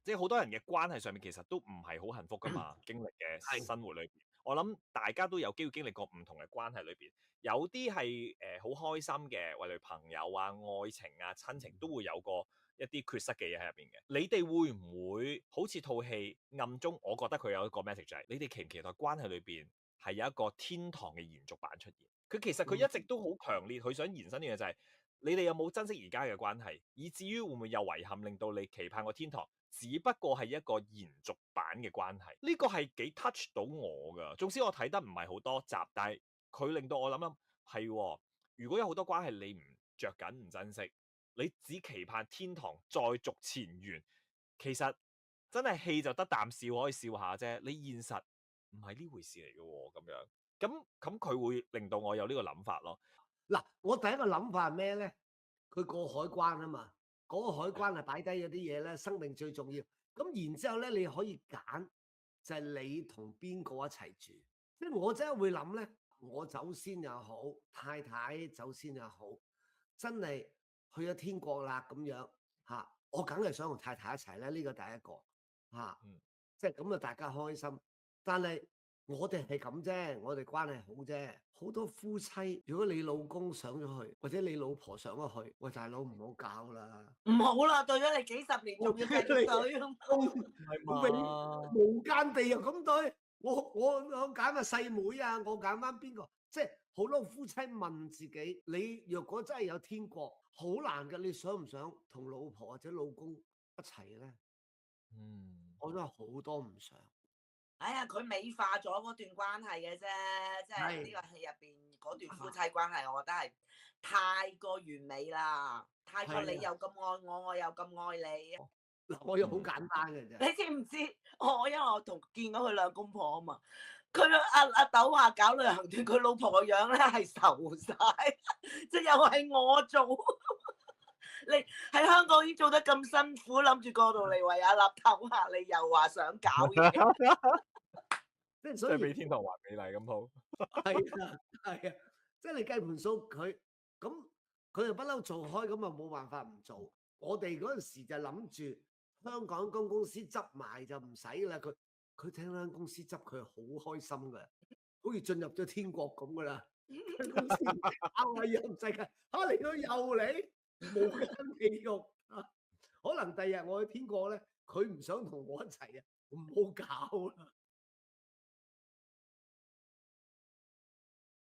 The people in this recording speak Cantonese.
即係好多人嘅關係上面其實都唔係好幸福噶嘛，經歷嘅係生活裏邊，我諗大家都有機會經歷過唔同嘅關係裏邊，有啲係好開心嘅，為類朋友啊、愛情啊、親情都會有個一啲缺失嘅嘢喺入邊嘅。你哋會唔會好似套戲暗中，我覺得佢有一個 message 就係，你哋期唔期待關係裏邊係有一個天堂嘅延續版出現？佢其實一直都好強烈，佢想延伸嘅嘢就係、你哋有冇珍惜而家嘅關係，以至於會唔會有遺憾，令到你期盼個天堂只不過係一個延續版嘅關係？呢個係幾 touch 到我㗎。縱使我睇得唔係好多集，但係佢令到我諗係喎，如果有好多關係你唔着緊唔珍惜，你只期盼天堂再續前緣，其實真係戲就得啖笑可以笑下啫。你現實唔係呢回事嚟嘅喎，咁樣咁佢會令到我有呢個諗法咯。嗱，我第一個諗法係咩咧？佢過海關啊嘛，嗰個海關係擺低咗啲嘢咧，生命最重要。咁然之後咧，你可以揀，就係你同邊個一齊住。即係我真係會諗咧，我走先又好，太太走先又好，真係去咗天國啦咁樣嚇，我梗係想同太太一齊咧，呢個第一個嚇，嗯。即係咁啊，大家開心。但係我哋係咁啫，我哋關係好啫。好多夫妻，如果你老公上咗去，或者你老婆上咗去，喂大佬唔好搞啦，唔好啦，對咗你幾十年，仲要繼續對咁。唔係永嘛？無間地又咁對，我揀個細妹啊，我揀翻邊個？即係好多夫妻問自己，你若果真係有天國，好難嘅，你想唔想同老婆或者老公一齊咧？嗯。我都有好多唔想。哎呀，佢美化咗嗰段關係嘅啫，即係呢係個戲入邊嗰段夫妻關係，我覺得係太過完美啦，太過你係啊，又咁愛我，我又咁愛你。嗱，我又好嗯。簡單嘅啫。你知唔知？因為我見到佢兩公婆啊嘛，佢阿豆話搞旅行團，佢老婆個樣咧係愁晒，即係又係我做。你喺香港已經做得咁辛苦，諗住過到嚟為阿立唞下，你又話想搞嘢。即係即所以係比天堂還美麗咁好。係啊，係啊，即係你計盤數佢咁，佢又不嬲做開，咁啊冇辦法唔做。我哋嗰陣時就諗住香港間公司執埋就唔使啦。佢聽間公司執，佢好開心㗎，好似進入咗天國咁㗎啦。間公司唔搞啊，又唔使㗎，嚇嚟到又嚟，無間地獄啊！可能第日我去天國咧，佢唔想同我一齊啊，唔好搞啦。